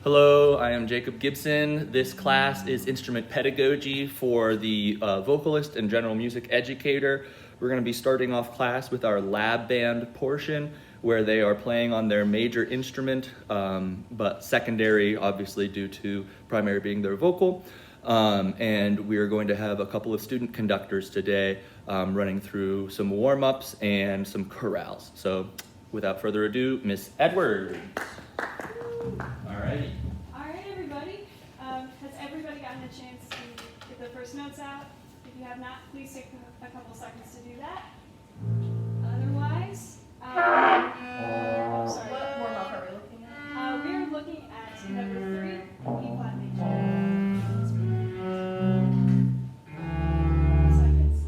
Hello, I am Jacob Gibson. This class is instrument pedagogy for the vocalist and general music educator. We're going to be starting off class with our lab band portion where they are playing on their major instrument, but secondary obviously due to primary being their vocal. And we are going to have a couple of student conductors today running through some warm-ups and some chorales. So without further ado, Miss Edwards. Alrighty. Alright, everybody. Has everybody gotten a chance to get the first notes out? If you have not, please take a couple seconds to do that. Otherwise, sorry. What warm-up are we looking at? We are looking at number 3, E flat major. Seconds.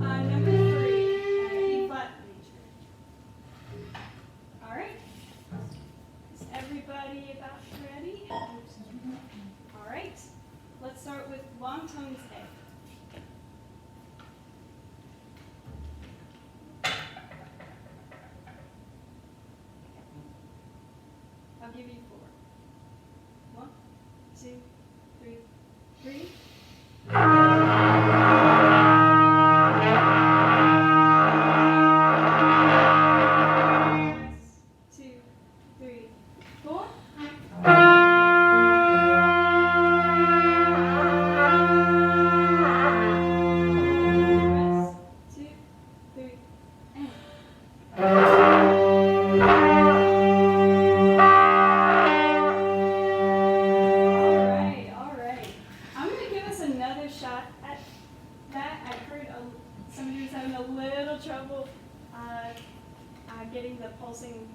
Number 3, E flat major. All right. Is everybody about ready? All right. Let's start with long tones A. I'll give you 4. 1, 2, 3, 3. Two, three, 4. Rest. 2, 3, and. All right. I'm going to give us another shot at that. I heard somebody was having a little trouble getting the pulsing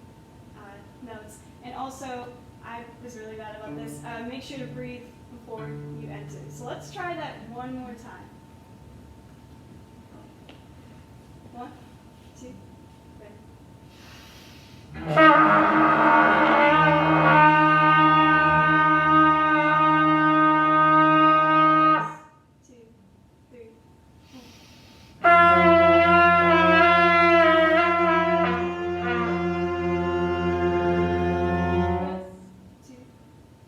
notes. And also, I was really bad about this. Make sure to breathe before you enter. So let's try that one more time. 1, 2, ready. Two, three, two,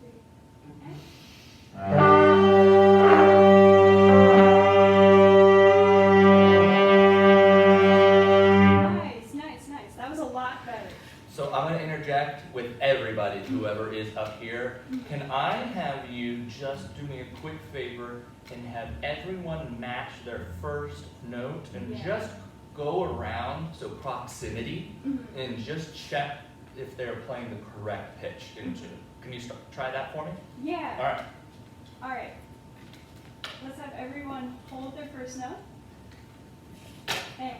three, and. Nice. That was a lot better. So I'm going to interject with everybody, whoever is up here. Can I have you just do me a quick favor and have everyone match their first note and Yeah. just go around, so proximity, and just check if they're playing the correct pitch into. Can you try that for me? Yeah. All right. Let's have everyone hold their first note. And.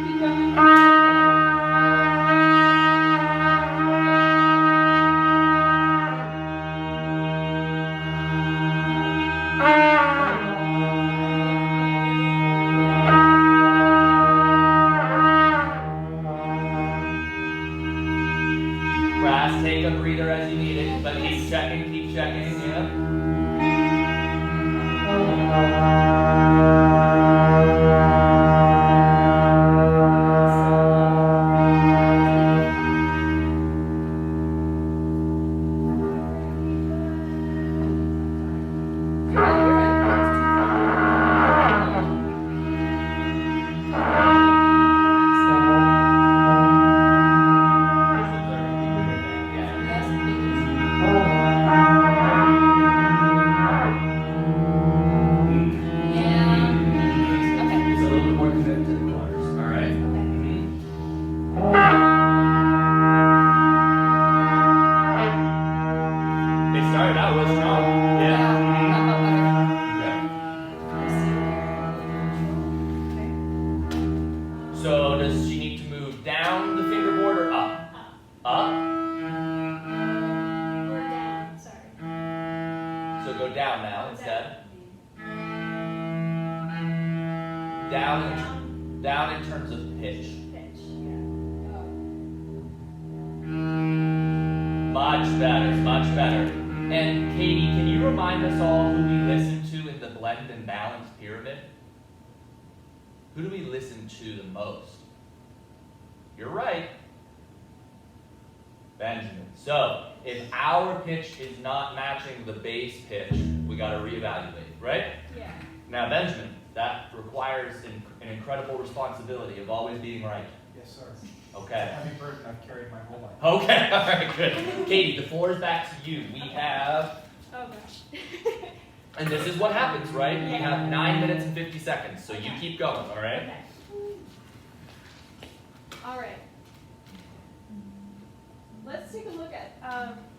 Keep going. Brass, take a breather as you need it, but keep checking, yeah. It's a little bit more connected to the corners, all right? They started out real strong. Yeah. Okay. So does she need to move down the fingerboard or up? Up? Or down, sorry. So go down now instead. Down in terms of pitch. Pitch, yeah. Much better, much better. And Katie, can you remind us all who we listened to in the blend and balance pyramid? Who do we listen to the most? You're right. Benjamin. So, if our pitch is not matching the bass pitch, we got to reevaluate, right? Yeah. Now, Benjamin, that requires an incredible responsibility of always being right. Yes, sir. Okay. Heavy burden I've carried my whole life. Okay, all right, good. Katie, the floor is back to you. We have, Oh gosh. and this is what happens, right? We have 9 minutes and 50 seconds, so you keep going, all right? Okay. All right. Let's take a look at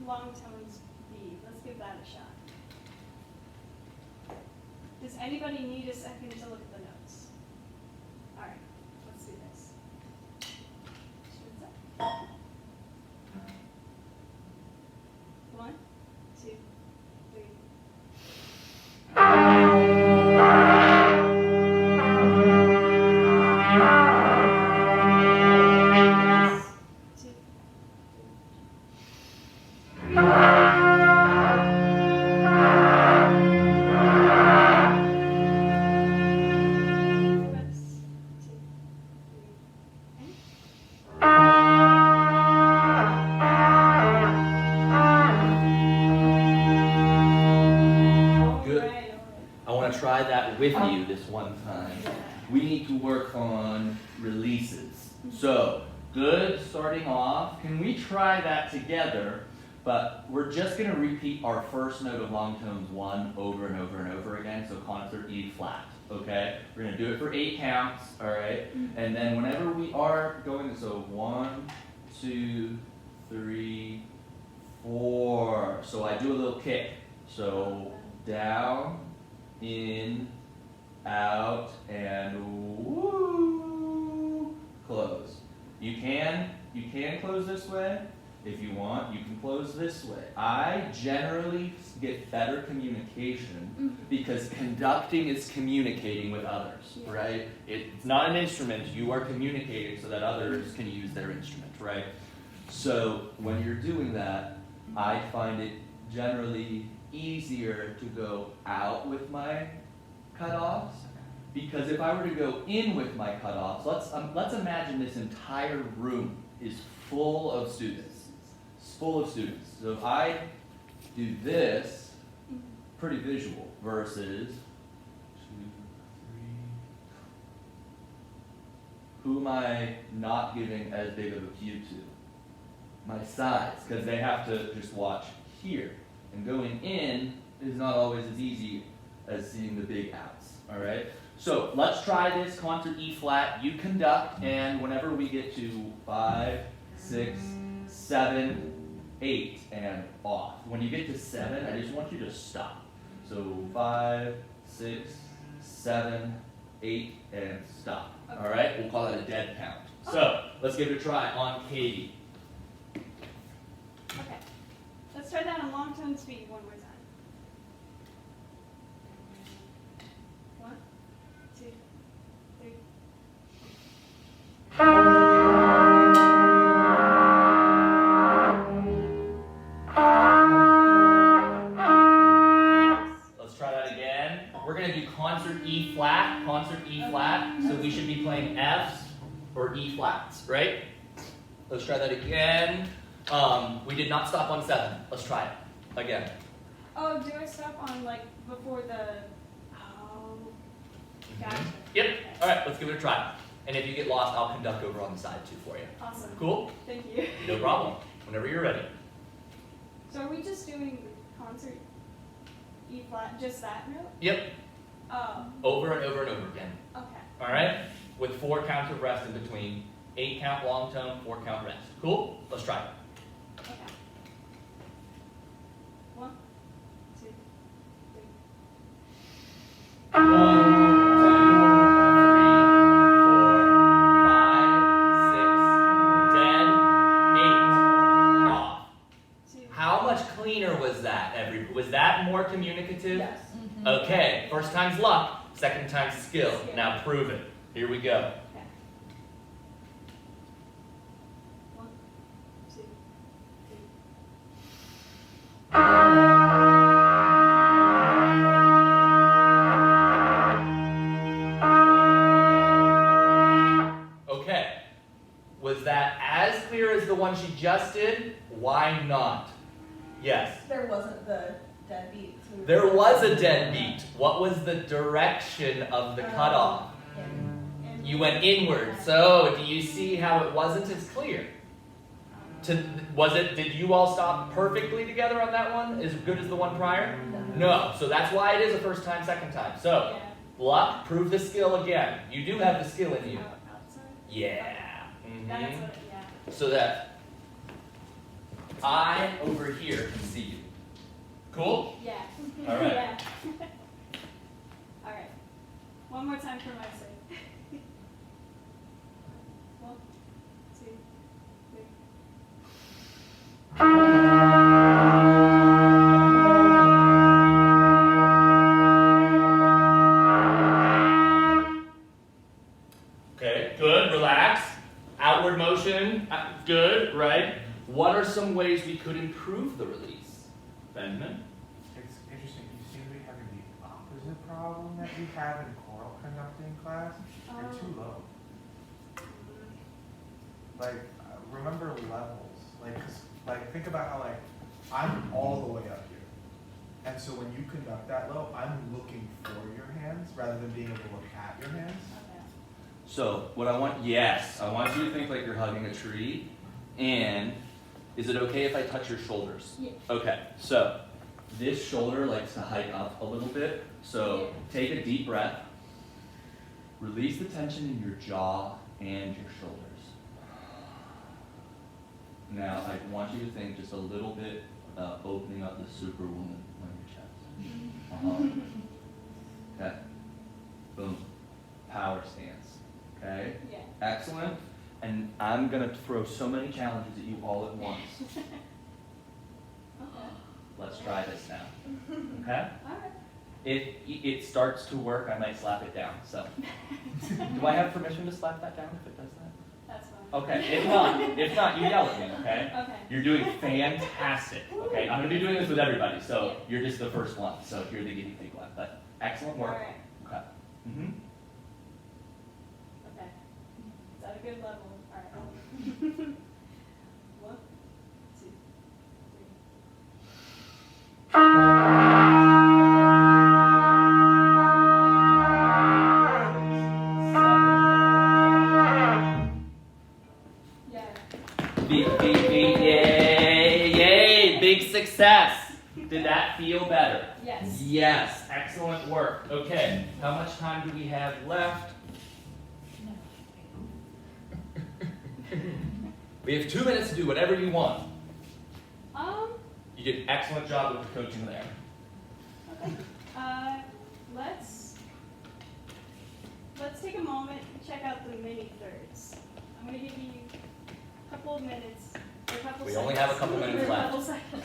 long tones B. Let's give that a shot. Does anybody need a second to look at the notes? All right, let's do this. One, two, three. Two, Reps. 2, 3, and Good. all right. I want to try that with you this one time. Yeah. We need to work on releases. So, good starting off. Can we try that together? But we're just going to repeat our first note of long tones 1 over and over and over again. So concert E flat. Okay? We're going to do it for 8 counts. All right? And then whenever we are going, so 1, 2, 3, 4. So I do a little kick. So down, in, out, and woo, close. You can close this way if you want. You can close this way. I generally get better communication because conducting is communicating with others, right? It's not an instrument. You are communicating so that others can use their instrument, right? So when you're doing that, I find it generally easier to go out with my cutoffs, because if I were to go in with my cutoffs, let's imagine this entire room is full of students. It's full of students. So if I do this, pretty visual, versus 2, 3. Who am I not giving as big of a cue to? My sides, because they have to just watch here. And going in is not always as easy as seeing the big outs, all right? So let's try this concert E flat. You conduct, and whenever we get to 5, 6, 7, 8, and off. When you get to 7, I just want you to stop. So 5, 6, 7, 8, and stop. All right? We'll call that a dead count. So let's give it a try on Katie. Okay. Let's try that on long tone speed one more time. 1, 2, 3. Let's try that again. We're going to do concert E flat, so we should be playing Fs or E flats, right? Let's try that again. We did not stop on 7. Let's try it again. Oh, do I stop on like before the? Oh, gotcha. Yep. All right, let's give it a try. And if you get lost, I'll conduct over on the side too for you. Awesome. Cool? Thank you. No problem. Whenever you're ready. So are we just doing the concert E flat, just that note? Yep. Oh, Over and over and over again. okay. All right? With 4 counts of rest in between. 8 count long tone, 4 count rest. Cool? Let's try it. Okay. 1, 2, 3. 1, 2, 3, 4, 5, 6, dead, 8, off. 2. How much cleaner was that? Was that more communicative? Yes. Okay, first time's luck, second time's skill. Skill. Now prove it. Here we go. Okay. 1, 2, 3. one she just did? Why not? Yes. There wasn't the dead beat. So we There were- was a dead beat. What was the direction of the cutoff? Yeah. And You went inward. So, do you see how it wasn't as clear? Did you all stop perfectly together on that one? As good as the one prior? No. So that's why it is a first time, second time. So, luck, prove the skill again. You do have the skill in you. Outside? Yeah. That's Mhm. what, yeah. So that I over here can see you. Cool? Yeah. All right. Yeah. All right. One more time for my sake. 1, 2, 3. Okay, good, relax. Outward motion, good, right? What are some ways we could improve the release? Benjamin? It's interesting. You seem to be having the opposite problem that we have in choral conducting class. You're too low. Like, remember levels. Like, 'cause, like, think about how, like, I'm all the way up here. And so when you conduct that low, I'm looking for your hands rather than being able to look at your hands. Okay. So, what I want you to think like you're hugging a tree, and is it okay if I touch your shoulders? Yeah. Okay, so this shoulder likes to hike up a little bit, so take a deep breath, release the tension in your jaw and your shoulders. Now, I want you to think just a little bit about opening up the superwoman on your chest. Okay, boom, power stance, okay? Yeah. Excellent. And I'm going to throw so many challenges at you all at once. Okay. Let's try this now. Okay? All right. If it starts to work, I might slap it down. So, do I have permission to slap that down if it does that? That's fine. Okay. If not, you yell at me, okay? Okay. You're doing fantastic, okay? I'm going to be doing this with everybody, so you're just the first one. So, you're the guinea pig one. But excellent All work. right. Okay. Mm-hmm. Okay. Is that a good level? All right. 1, 2, 3. Yeah. Yay! Big success. Did that feel better? Yes. Yes. Excellent work. Okay. How much time do we have left? We have 2 minutes to do whatever you want. You did an excellent job with the coaching there. Okay. Let's take a moment and check out the mini thirds. I'm gonna give you a couple of minutes, or a couple We seconds. only have a couple minutes Or a left. couple seconds.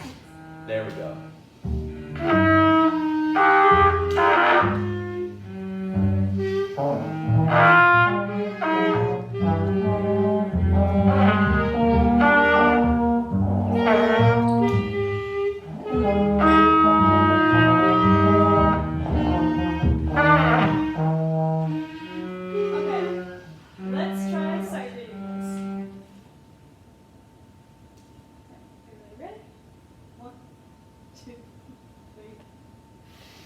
There we go. Okay. Let's try side videos. Everybody ready? 1, 2, 3.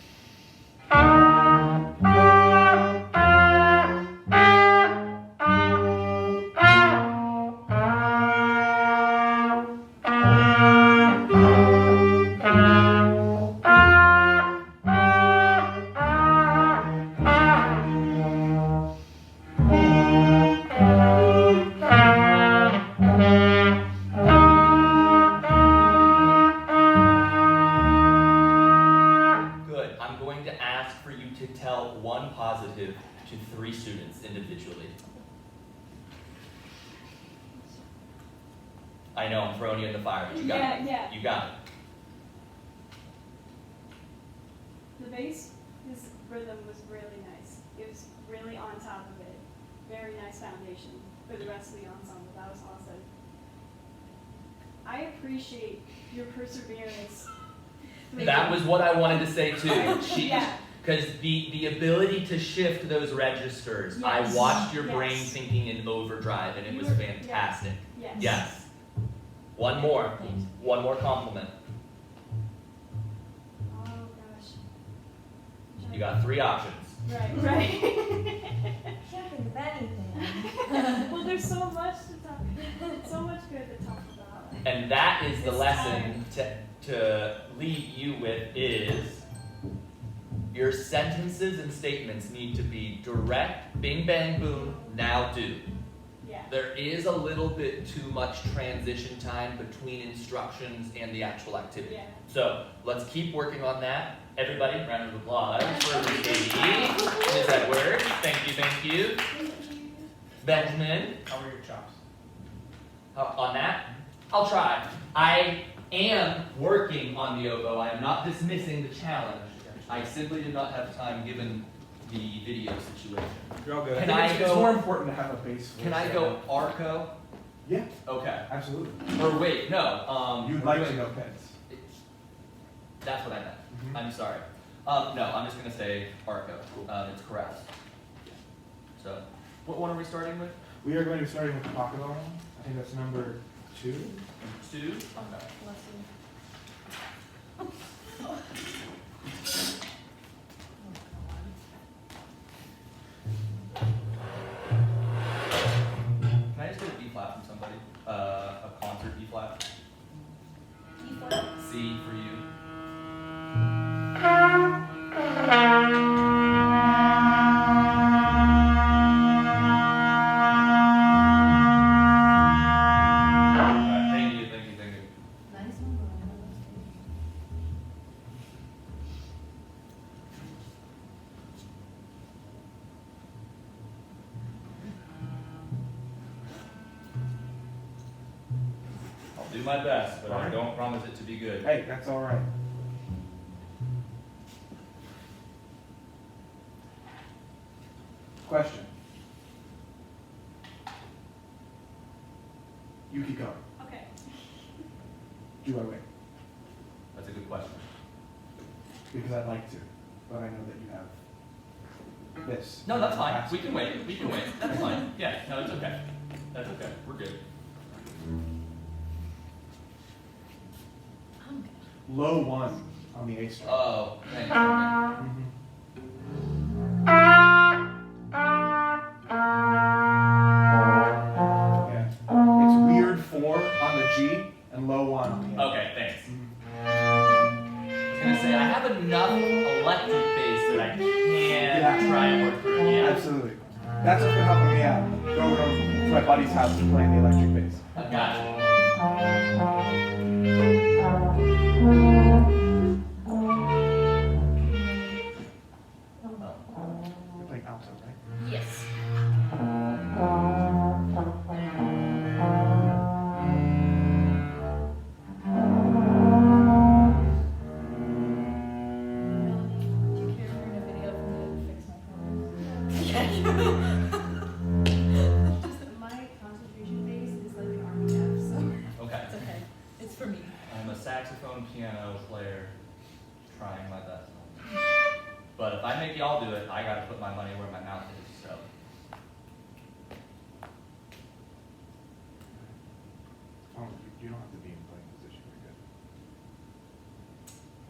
Good. I'm going to ask for you to tell one positive to 3 students individually. I know I'm throwing you in the fire, but you got it. Yeah. You got it. The bass, his rhythm was really nice. It was really on top of it. Very nice foundation for the rest of the ensemble. That was awesome. I appreciate your perseverance. That was what I wanted to say too. Yeah. Because the ability to shift those registers, I Yes. watched your Yes. brain thinking in overdrive, and it You was were- fantastic. Yes. Yes. One more. One more compliment. Oh gosh. You got 3 options. Right. Can't think of anything. Well, there's so much to talk. So much good to talk about. And that is the It's lesson to leave you with is your sentences and statements need to be direct, bing bang boom, now do. Yeah. There is a little bit too much transition time between instructions and the actual activity. Yeah. So let's keep working on that. Everybody, round of applause for Katie, Ms. Edwards. Thank you, thank you. Benjamin, How are your chops? on that, I'll try. I am working on the oboe. I am not dismissing the challenge. I simply did not have time given the video situation. You're all good. Can I I think it's go- more important to have a base voice. Can I go arco? Yeah, Okay. absolutely. Or wait, no. You'd we're like to doing- know pens. That's what I meant. Mhm. I'm sorry. No, I'm just gonna say arco. It's correct. So, what one are we starting with? We are going to be starting with the pocket arm. I think that's number 2. 2. Okay. Can I just get a B flat from somebody? A concert B flat. C for you. Alright, thank you. Nice one. I'll do my best, but I Alright. don't promise it to be good. Hey, that's all right. Question. You keep going. Okay. Do I wait? That's a good question. Because I'd like to, but I know that you have this. No, that's fine. We can wait. We can wait. That's fine. Yeah, no, it's okay. That's okay. We're good. I'm good. Low 1 on the A string. Oh, thank you. Mhm. Yeah. It's weird 4 on the G and low 1 on the A. Okay, thanks. Mhm. I was gonna say I have enough electric bass that I can Yeah. try and work through it. Yeah, Absolutely. That's what's been helping me out. Go over to my buddy's house and playing the electric bass. I got you. You're playing alto, right? Yes. Do you care for a video from me to fix my phone? My concentration base is like an army F, so Okay. It's okay. It's for me. I'm a saxophone piano player, trying my best. But if I make y'all do it, I gotta put my money where my mouth is. So. Oh, you don't have to be in playing position. You're good.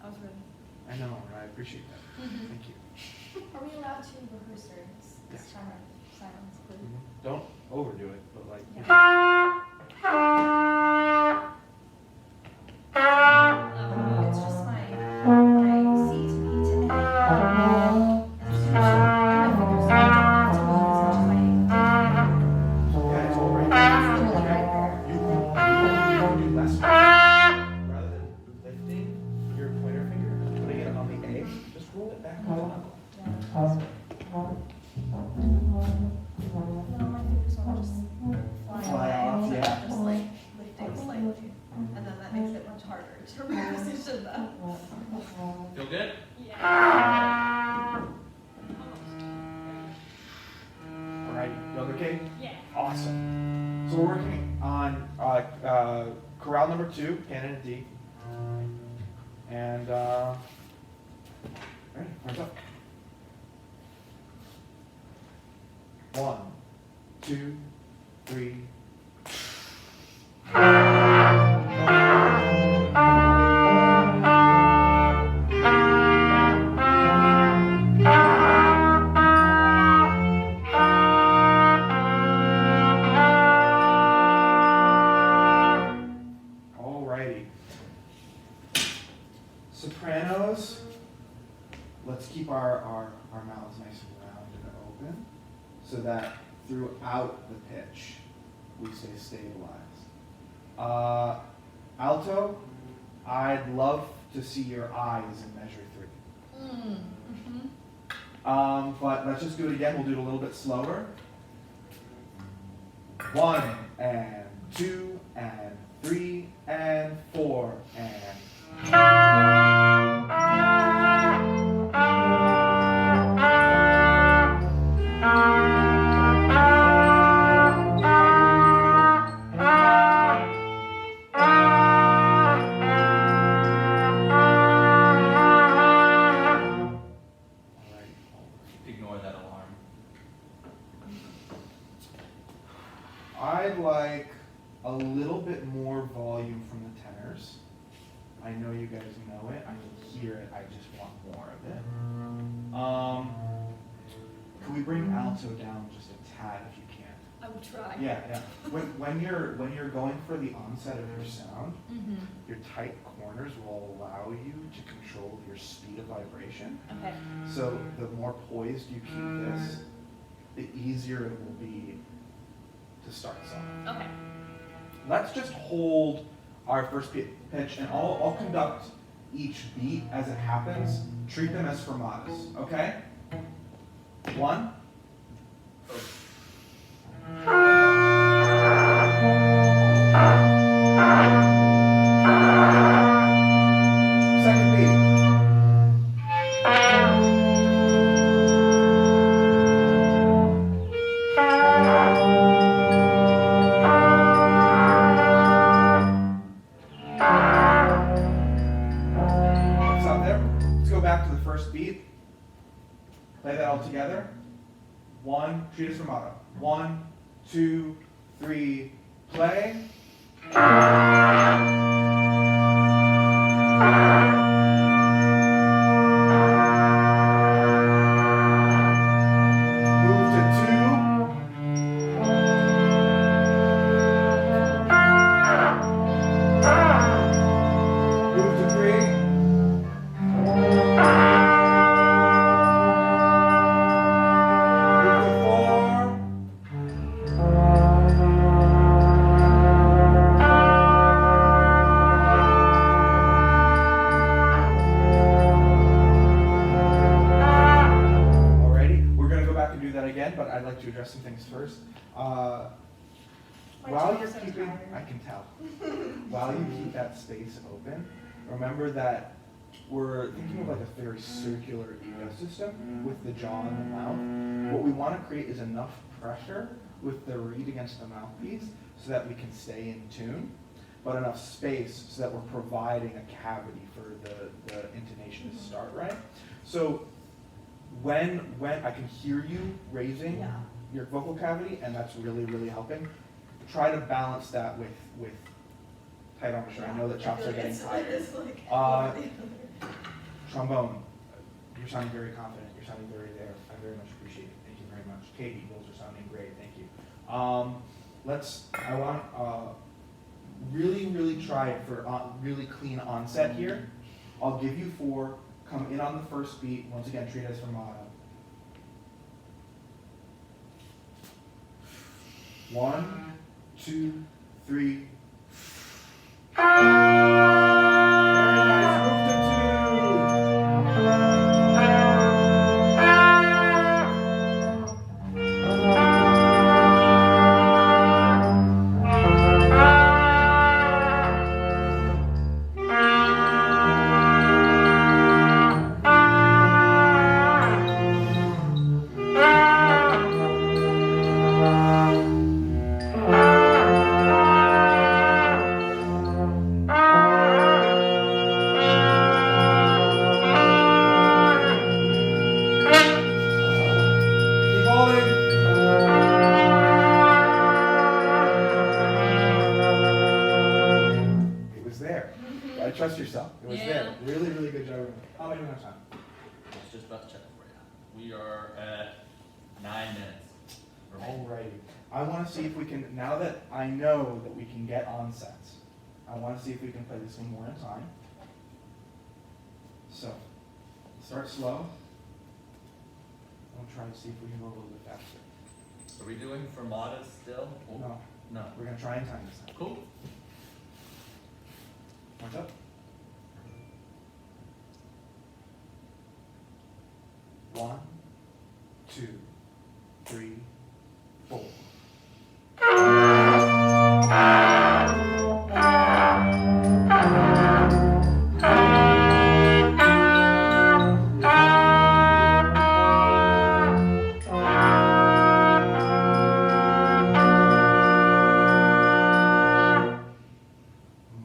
I was ready. I know, and I appreciate that. Thank you. are we allowed to rehearse or is Yes. this time of silence, please? Don't overdo it, but like. Yeah. It's just my C to B to A. And my fingers don't have to move as much as my Yeah, it's all right. It's right there. You can do less. Rather than lifting your pointer finger and putting it on the A, just roll it back on the knuckle. No, my fingers want to just Fly off, away. yeah. Just like lifting slightly. And then that makes it much harder to reposition them. Feel good? Yeah. Alrighty, you all okay? Yeah. Awesome. So we're working on chorale number 2, canon D. And ready, hands up. 1, 2, 3. Alrighty. Sopranos, let's keep our mouths nice and round and open so that throughout the pitch we stay stabilized. Alto, I'd love to see your eyes in measure 3. But let's just do it again. We'll do it a little bit slower. 1 and 2 and 3 and 4 and. Ignore that alarm. I'd like a little bit more volume from the tenors. I know you guys know it. I can hear it. I just want more of it. Can we bring alto down just a tad if you can? I will try. Yeah. When you're going for the onset of your sound, your tight corners will allow you to control your speed of vibration. Okay. So the more poised you keep this, the easier it will be to start the song. Okay. Let's just hold our first pitch, and I'll conduct each beat as it happens. Treat them as fermatas, okay? 1. Second beat. Stop there. Let's go back to the first beat. Play that all together. 1, treat us fermata. 1, 2, 3, play. Move to 2. Move to 3. Move to 4. Alrighty, we're gonna go back and do that again, but I'd like to address some things first. While you're keeping, I can tell. While you keep that space open, remember that we're thinking of like a very circular ecosystem with the jaw and the mouth. What we want to create is enough pressure with the reed against the mouthpiece so that we can stay in tune, but enough space so that we're providing a cavity for the intonation to start right. So when I can hear you raising Yeah. your vocal cavity, and that's really, really helping. Try to balance that with tight embouchure. I know that chops are getting tired. Trombone, you're sounding very confident. You're sounding very there. I very much appreciate it. Thank you very much. Katie, those are sounding great. Thank you. I want really, really try for really clean onset here. I'll give you 4. Come in on the first beat. Once again, treat it as fermata. 1, 2, 3. Very nice. Move to 9 minutes. Alrighty. I want to see if we can, now that I know that we can get onsets, I want to see if we can play this one more in time. So, start slow. We'll try to see if we can go a little bit faster. Are we doing fermata still? No, No. we're going to try in time this time. Cool. What's up? 1, 2, 3, 4.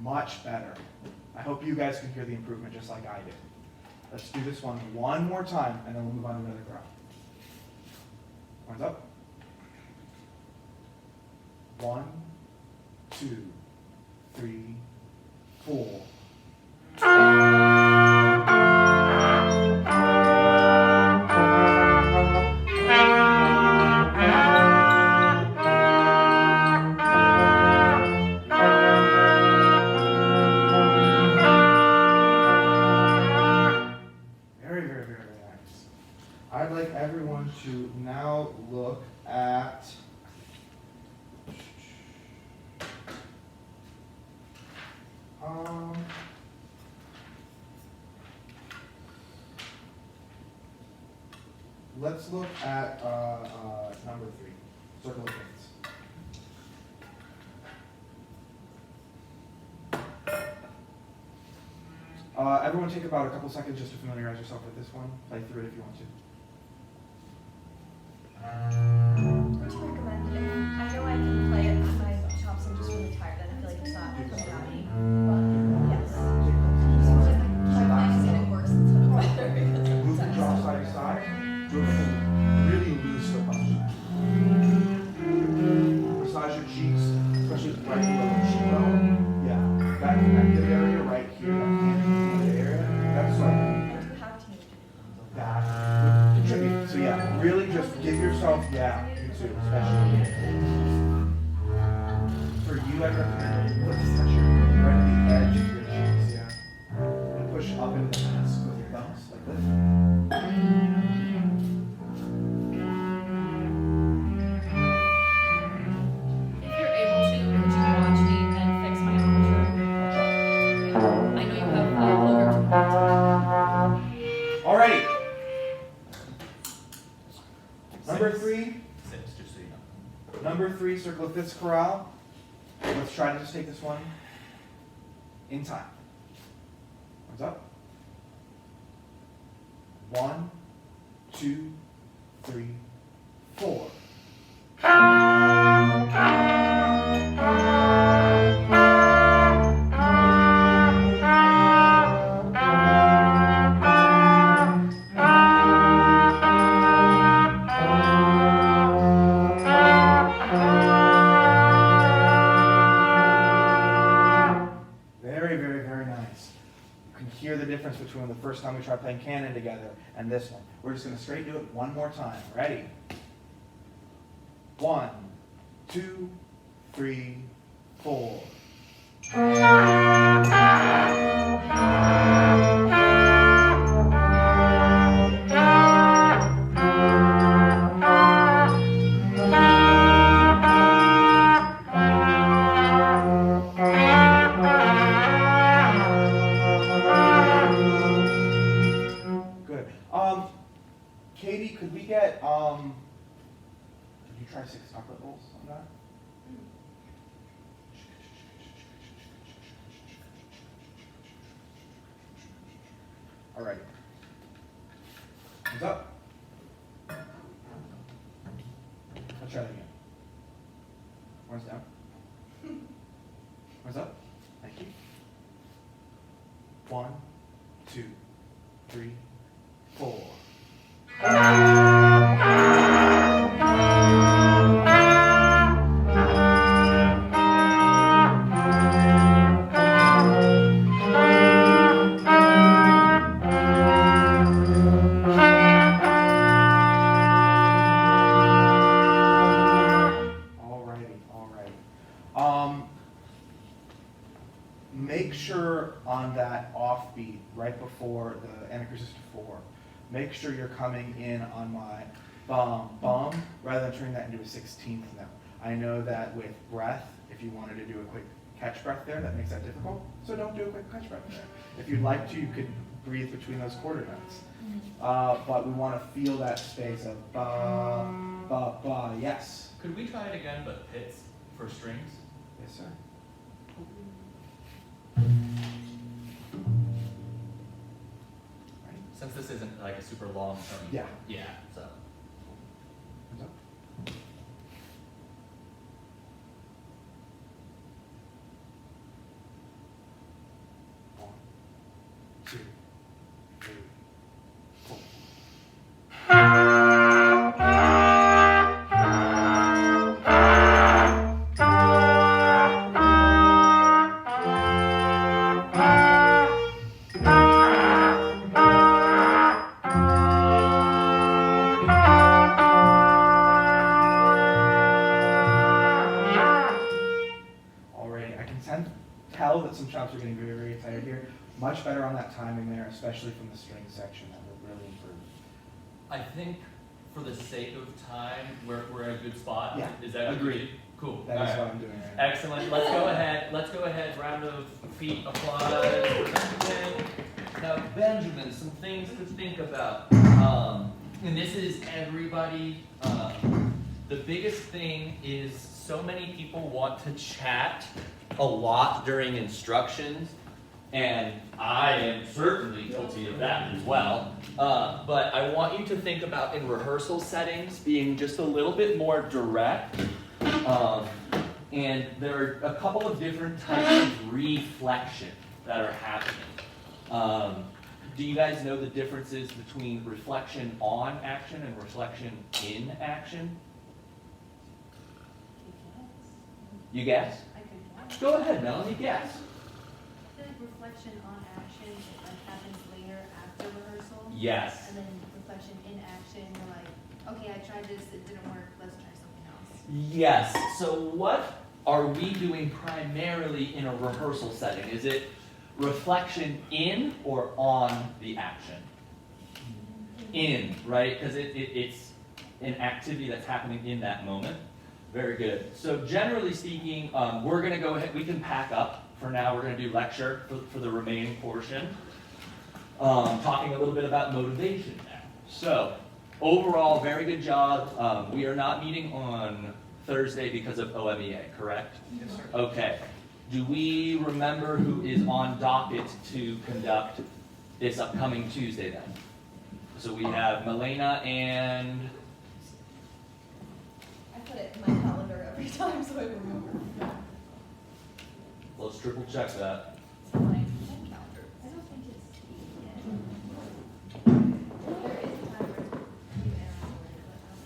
Much better. I hope you guys can hear the improvement just like I did. Let's do this one more time, and then we'll move on to another chorale. Horns up. 1, 2, 3, 4. Very, very, very, very nice. I'd like everyone to now look at let's look at number 3, circle of Fates. Everyone take about a couple seconds just to familiarize yourself with this one. Play through it if you want to. Would you recommend it? I know I can play it on my chops. I'm just really tired and I feel like it's not coming out of me. But yes. My playing is getting worse instead of better because I'm Move the jaw tired. side to side. Really loose the posture. Massage your cheeks, especially right below the cheekbone. Yeah, that connective area right here, that connective area, that's like I do have teenagers. that would contribute. So yeah, really just give yourself, yeah, you too, especially. For you, I'd recommend put the pressure right at the edge of your cheeks, yeah. And push up into the mask with your thumbs, like this. If you're able to, could you watch me and fix my aperture? I know you have lower Alrighty. Number 3, 6, just so you know. number 3, circle of fifths chorale. Let's try to just take this one in time. Thumbs up. 1, 2, 3, 4. Very, very, very nice. You can hear the difference between the first time we tried playing canon together and this one. We're just going to straight do it one more time. Ready? 1, 2, 3, 4. Good. Katie, could we get could you try 6 chocolate bowls on that? All right. Hands up. Let's try that again. Arms down. Arms up. Thank you. 1, 2, 3, 4. Alrighty. make sure on that offbeat right before the anacrescent 4, make sure you're coming in on my bum bum rather than turning that into a 16th note. I know that with breath, if you wanted to do a quick catch breath there, that makes that difficult. So don't do a quick catch breath there. If you'd like to, you could breathe between those quarter notes. But we want to feel that space of ba, ba, ba. Yes. Could we try it again, but pits for strings? Yes, sir. Right. Since this isn't like a super long term. Yeah. Yeah, so. Hands up. One, two, three, four. Alrighty, I can tell that some chops are getting very, very tired here. Much better on that timing there, especially from the string section. That will really improve. I think for the sake of time, we're in a good spot. Yeah, Is that agreed. Cool. That is All right. what I'm doing right now. Excellent. Let's go ahead. Let's go ahead. Round of feet applause. for Benjamin. Now, Benjamin, some things to think about. And this is everybody. The biggest thing is so many people want to chat a lot during instructions, and I am certainly guilty of that as well. But I want you to think about in rehearsal settings being just a little bit more direct. And there are a couple of different types of reflection that are happening. Do you guys know the differences between reflection on action and reflection in action? You guess? I could guess. Go ahead, Melanie, guess. I feel like reflection on action happens later after rehearsal. Yes. And then reflection in action, you're like, okay, I tried this, it didn't work, let's try something else. Yes. So what are we doing primarily in a rehearsal setting? Is it reflection in or on the action? In, right? Because it's an activity that's happening in that moment. Very good. So generally speaking, we're going to go ahead, we can pack up for now. We're going to do lecture for the remaining portion. Talking a little bit about motivation now. So overall, very good job. We are not meeting on Thursday because of OMEA, correct? Yes, sir. Okay. Do we remember who is on docket to conduct this upcoming Tuesday then? So we have Milena and I put it in my calendar every time so I remember. let's triple check that. It's on my calendar. I don't think it's there is a time where you and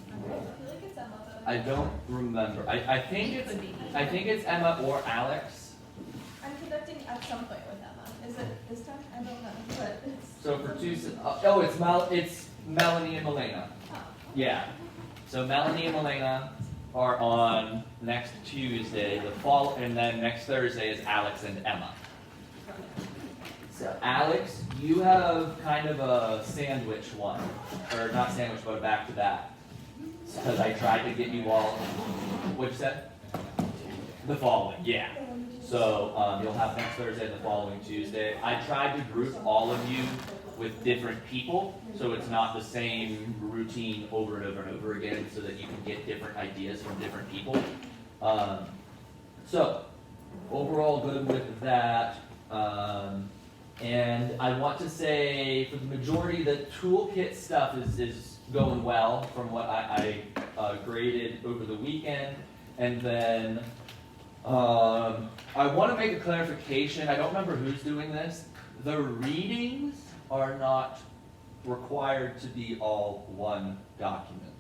I feel like it's Emma, but I don't remember. I think it's Emma or Alex. I'm conducting at some point with Emma. Is it this time? I don't know, but it's. So for Tuesday, it's Melanie and Milena. Oh. Yeah. So Melanie and Milena are on next Tuesday. And then next Thursday is Alex and Emma. So Alex, you have kind of a sandwich one, or not sandwich, but back to back. Because I tried to get you all. What'd you say? The following, yeah. So you'll have next Thursday and the following Tuesday. I tried to group all of you with different people, so it's not the same routine over and over and over again, so that you can get different ideas from different people. So overall good with that. And I want to say for the majority, the toolkit stuff is going well from what I graded over the weekend. And then I want to make a clarification. I don't remember who's doing this. The readings are not required to be all one document.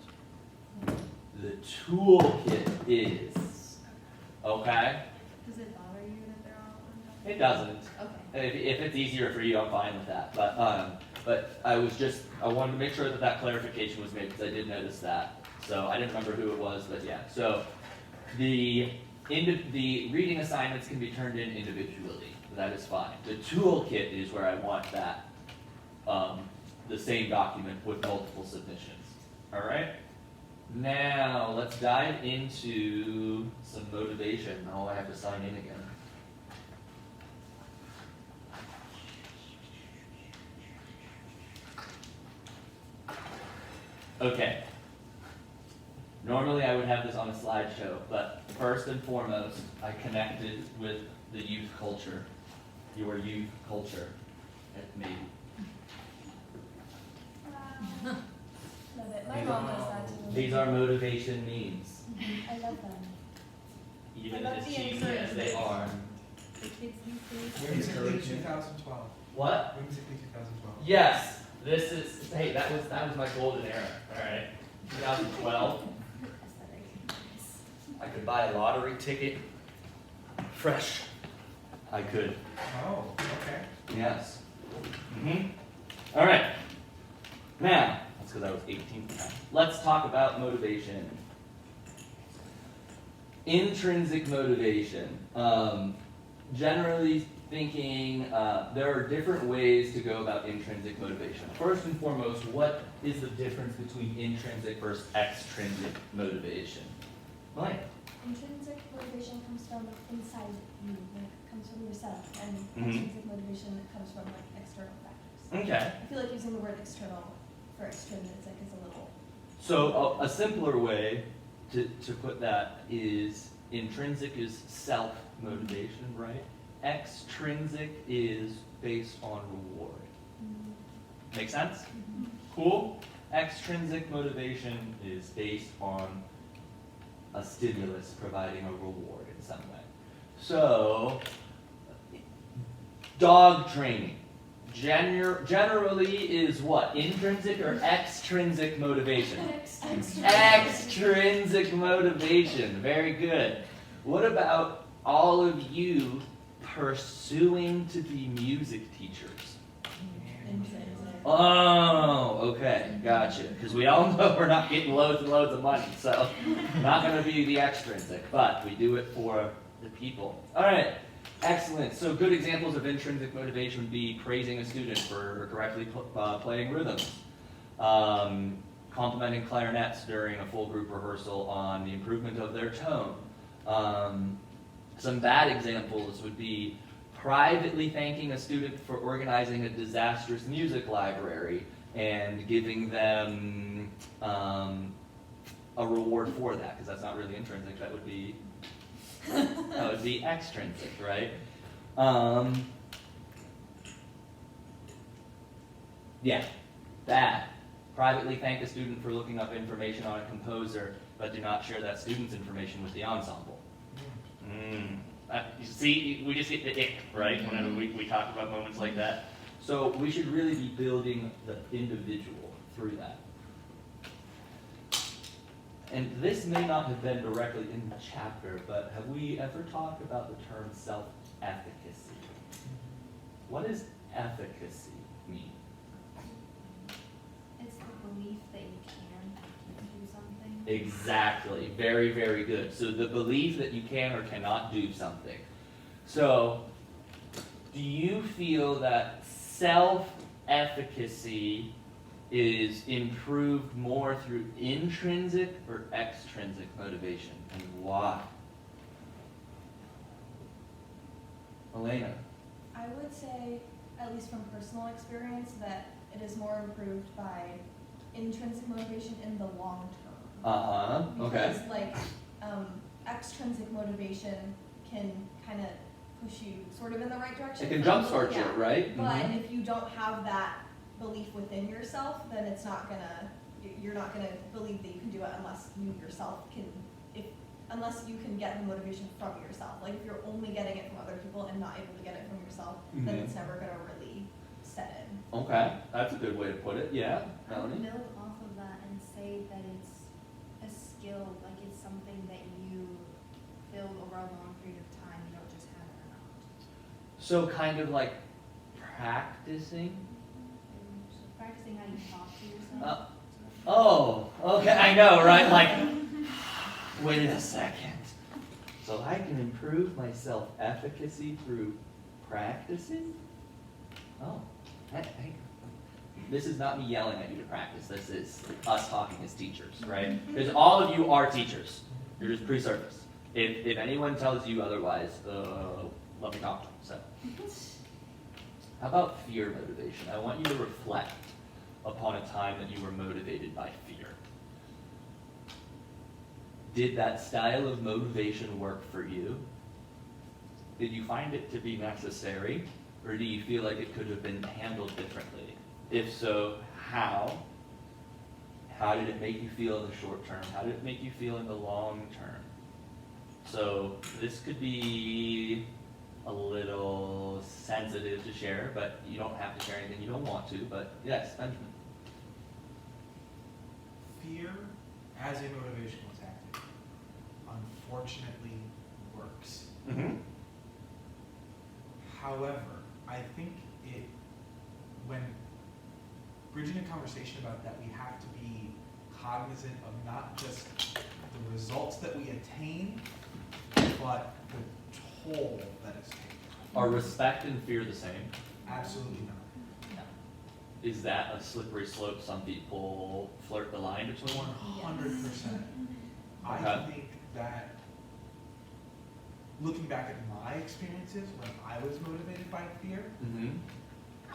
The toolkit is. Okay? Does it bother you that they're all on It doesn't. Okay. If it's easier for you, I'm fine with that. But I wanted to make sure that clarification was made because I did notice that. So I didn't remember who it was, but yeah. So the reading assignments can be turned in individually. that is fine. The toolkit is where I want that, the same document with multiple submissions. All right? Now, let's dive into some motivation. Oh, I have to sign in again. Okay. Normally I would have this on a slideshow, but first and foremost, I connected with the youth culture, your youth culture, maybe. Wow. Love it. My mom does that too. These are motivation memes, I love them. even I love as the cheesy as they encouragement. are. The kids these days. Whimsically 2012. What? Whimsically 2012. Yes, this is, hey, that was my golden era, all right? 2012. I could buy a lottery ticket, fresh. I could. Oh, okay. Yes. All right. Now, that's because I was 18 at the time. Let's talk about motivation. Intrinsic motivation. Generally thinking, there are different ways to go about intrinsic motivation. First and foremost, what is the difference between intrinsic versus extrinsic motivation? Mike. Intrinsic motivation comes from inside you, like comes from yourself, and Mhm. extrinsic motivation comes from like external factors. Okay. I feel like using the word external for extrinsic is a little. So a simpler way to put that is intrinsic is self-motivation, right? Extrinsic is based on reward. Make sense? Cool? Extrinsic motivation is based on a stimulus providing a reward in some way. So, dog training generally is what? Intrinsic or extrinsic motivation? Extrinsic motivation. Very good. What about all of you pursuing to be music teachers? Intrinsic. Oh, okay, gotcha. Because we all know we're not getting loads and loads of money, so not going to be the extrinsic, but we do it for the people. All right, excellent. So good examples of intrinsic motivation would be praising a student for correctly playing rhythms, complimenting clarinets during a full group rehearsal on the improvement of their tone. Some bad examples would be privately thanking a student for organizing a disastrous music library and giving them a reward for that, because that's not really intrinsic, that would be extrinsic, right? Yeah, bad. Privately thank a student for looking up information on a composer, but do not share that student's information with the ensemble. You see, we just get the ick, right, whenever we talk about moments like that. So we should really be building the individual through that. And this may not have been directly in the chapter, but have we ever talked about the term self-efficacy? What does efficacy mean? It's the belief that you can do something. Exactly. Very, very good. So the belief that you can or cannot do something. So, do you feel that self-efficacy is improved more through intrinsic or extrinsic motivation, and why? Elena? I would say, at least from personal experience, that it is more improved by intrinsic motivation in the long term. Okay. Because like extrinsic motivation can kind of push you sort of in the right direction. It can jumpstart you, Yeah. right? But if you don't have that belief within yourself, then it's not gonna, you're not gonna believe that you can do it unless you yourself can, unless you can get the motivation from yourself. Like if you're only getting it from other people and not able to get it from yourself, then Mhm. it's never gonna really set in. Okay, that's a good way to put it. Yeah, I would Melanie? build off of that and say that it's a skill, like it's something that you build over a long period of time. You don't just have it around. So kind of like practicing. And so practicing how you talk to yourself. Oh, okay, I know, right? Like, wait a second. So I can improve my self-efficacy through practices? Oh, hey. This is not me yelling at you to practice. This is us talking as teachers, right? Because all of you are teachers. You're just pre-service. If anyone tells you otherwise, let me talk to them. So, how about fear motivation? I want you to reflect upon a time that you were motivated by fear. Did that style of motivation work for you? Did you find it to be necessary, or do you feel like it could have been handled differently? If so, how? How did it make you feel in the short term? How did it make you feel in the long term? So this could be a little sensitive to share, but you don't have to share anything you don't want to. But yes, Benjamin. Fear as a motivational tactic, unfortunately, works. Mm-hmm. However, I think when bridging a conversation about that, we have to be cognizant of not just the results that we attain, but the toll that is taken. Are respect and fear the same? Absolutely not. Is that a slippery slope? Some people flirt the line between one. 100%. I Okay. think that looking back at my experiences when I was motivated by fear, Mm-hmm.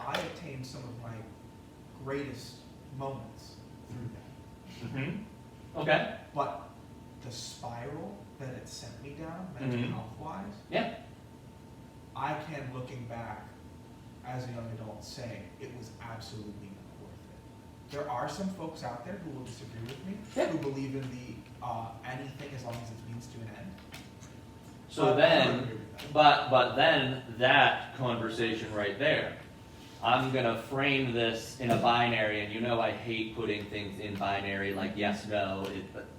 I obtained some of my greatest moments through that. Mm-hmm. Okay. But the spiral that it sent me down, mental Mhm. health-wise, Yeah. I can, looking back as a young adult, say it was absolutely not worth it. There are some folks out there who will disagree with me, Yeah. who believe in the anything as long as it means to an end. So But I don't then, agree with that. but then that conversation right there, I'm gonna frame this in a binary, and you know I hate putting things in binary like yes, no.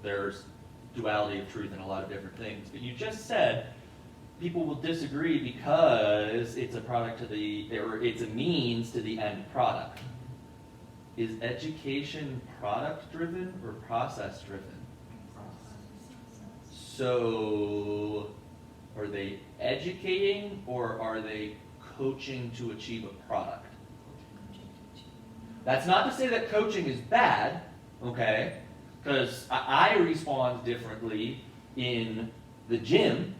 There's duality of truth in a lot of different things. But you just said people will disagree because it's a product or it's a means to the end product. Is education product driven or process driven? So, are they educating or are they coaching to achieve a product? That's not to say that coaching is bad, okay? Because I respond differently in the gym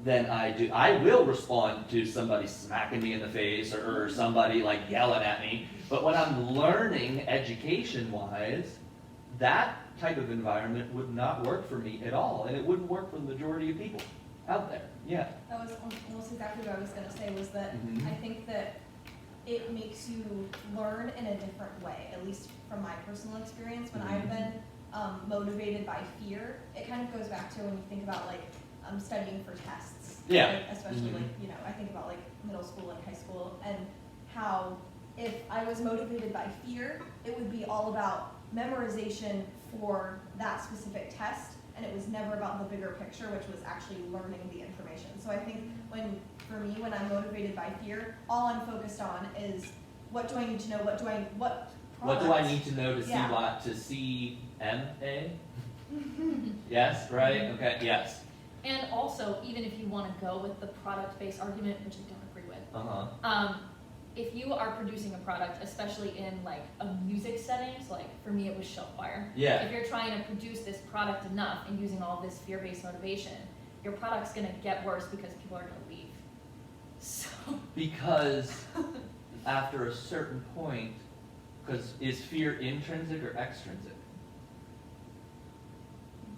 than I do. I will respond to somebody smacking me in the face or somebody like yelling at me. But when I'm learning education-wise, that type of environment would not work for me at all, and it wouldn't work for the majority of people out there. Yeah. That was almost exactly what I was gonna say, was that Mhm. I think that it makes you learn in a different way, at least from my personal experience. When I've been motivated by fear, it kind of goes back to when you think about like studying for tests. Yeah. Like, especially Mhm. like, I think about like middle school and high school, and how if I was motivated by fear, it would be all about memorization for that specific test, and it was never about the bigger picture, which was actually learning the information. So I think for me, when I'm motivated by fear, all I'm focused on is what do I need to know, what What do I product? need to know to see Yeah. what to CMA? Yes, right? Okay, yes. And also, even if you want to go with the product-based argument, which I don't agree with, Uh-huh. if you are producing a product, especially in like a music setting, so like for me it was show choir. Yeah. If you're trying to produce this product enough and using all this fear-based motivation, your product's gonna get worse because people are gonna leave. So Because after a certain point, because is fear intrinsic or extrinsic?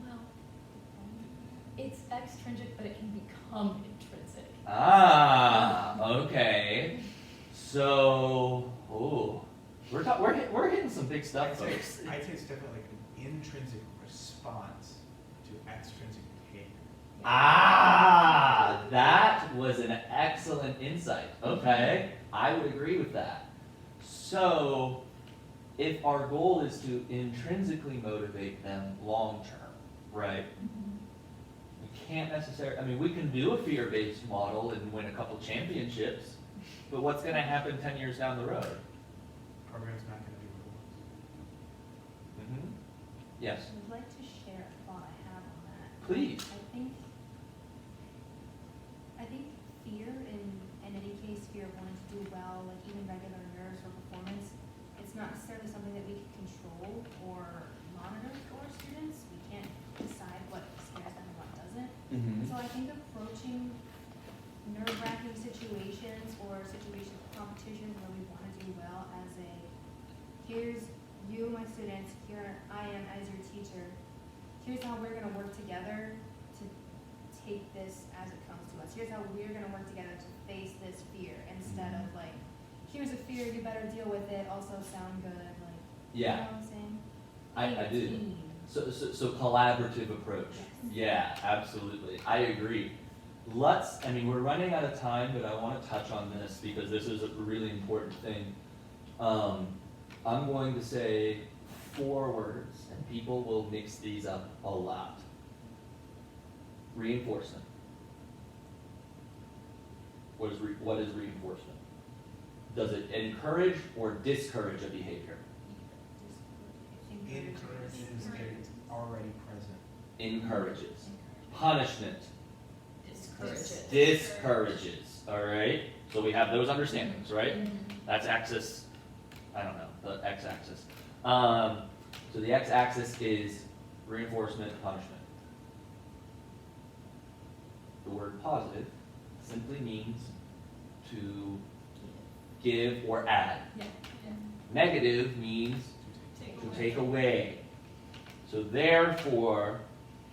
well, it's extrinsic, but it can become intrinsic. Ah, okay. So, we're hitting some big stuff, folks. I'd say it's definitely like an intrinsic response to extrinsic behavior. Ah, that was an excellent insight. Okay, I would agree with that. So, if our goal is to intrinsically motivate them long term, right? We can't necessarily, we can do a fear-based model and win a couple championships, but what's going to happen 10 years down the road? Program's not gonna be what it was. Yes, I would like to share a thought I have on that. please. I think fear in any case not necessarily something that we can control or monitor for our students. We can't decide what scares them and what doesn't. Mm-hmm. So I think approaching nerve-wracking situations or situations of competition where we want to do well as a, here's you, my students, here I am as your teacher, here's how we're gonna work together to take this as it comes to us. Here's how we're gonna work together to face this fear instead of like, here's a fear, you better deal with it, also sound good, like, you know what I'm saying? I Being a do. team. So collaborative approach. Yes. Yeah, absolutely. I agree. We're running out of time, but I want to touch on this because this is a really important thing. I'm going to say 4 words, and people will mix these up a lot. Reinforcement. What is reinforcement? Does it encourage or discourage a behavior? Encourages it already present. Encourages. Punishment. Discourages. Discourages. All right. So we have those understandings, right? That's axis. I don't know the x-axis. So the x-axis is reinforcement, punishment. The word positive simply means to give or add. Yeah. Negative means to take away. So therefore,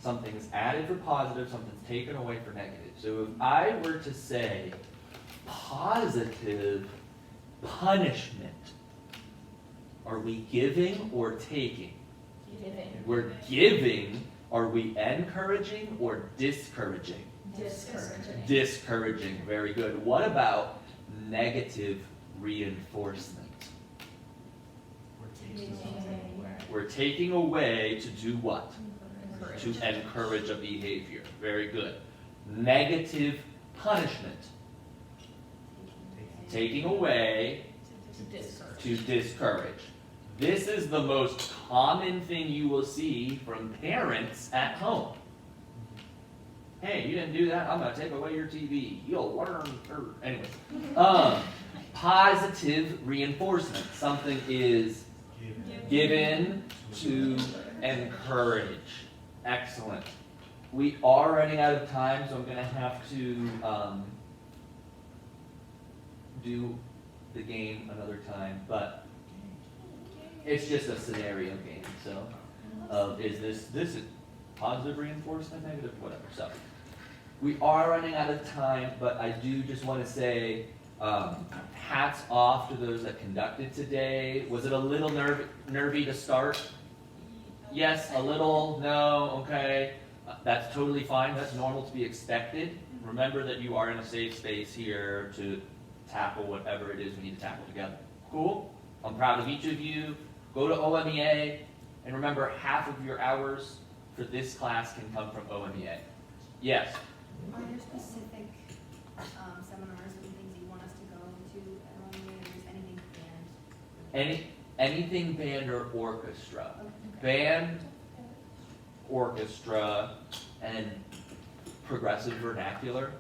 something's added for positive, something's taken away for negative. So if I were to say positive punishment, are we giving or taking? Giving. We're giving. Are we encouraging or discouraging? Discouraging. Discouraging. Very good. What about negative reinforcement? We're taking away to do what? To encourage a behavior. Very good. Negative punishment. Taking away to discourage. This is the most common thing you will see from parents at home. Hey, you didn't do that, I'm gonna take away your TV. You'll learn. Anyways. Positive reinforcement. Something is given to encourage. Excellent. We are running out of time, so I'm gonna have to do the game another time, but it's just a scenario game, so is this is positive reinforcement, negative, whatever. So we are running out of time, but I do just want to say hats off to those that conducted today. Was it a little nervy to start? Yes, a little. No, okay. That's totally fine. That's normal to be expected. Remember that you are in a safe space here to tackle whatever it is we need to tackle together. Cool? I'm proud of each of you. Go to OMEA, and remember, half of your hours for this class can come from OMEA. Yes? Are there specific seminars and things you want us to go to at OMEA, or is anything banned? Anything band or orchestra. Okay. Band, orchestra, and progressive vernacular.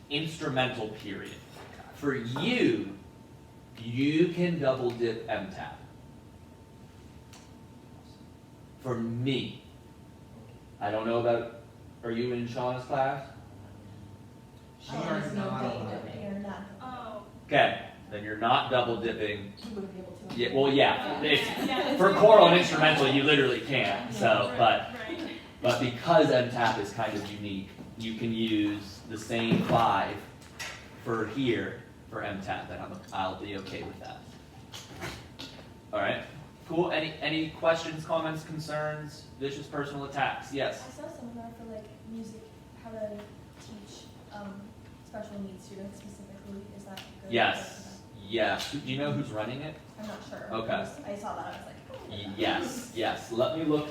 Instrumental period. For you can double dip MTAP. For me, I don't know about, are you in Sean's class? We are not allowed. Oh. Okay, then you're not double dipping. You wouldn't be able to. Yeah, well, yeah. Yeah. For choral and instrumental, you literally can't. So, Right. but because MTAP is kind of unique, you can use the same 5 for here for MTAP, and I'll be okay with that. All right, cool. Any questions, comments, concerns, vicious personal attacks? Yes. I saw a seminar for like music, how to teach special needs students specifically. Is that good? Yes. Yes. Do you know who's running it? I'm not sure. Okay. I saw that. I was like, oh. Yes. Let me look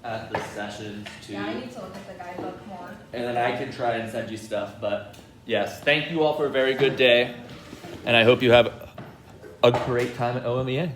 at the sessions too. Yeah, I need to look at the guidebook more. And then I can try and send you stuff, but yes, thank you all for a very good day, and I hope you have a great time at OMEA.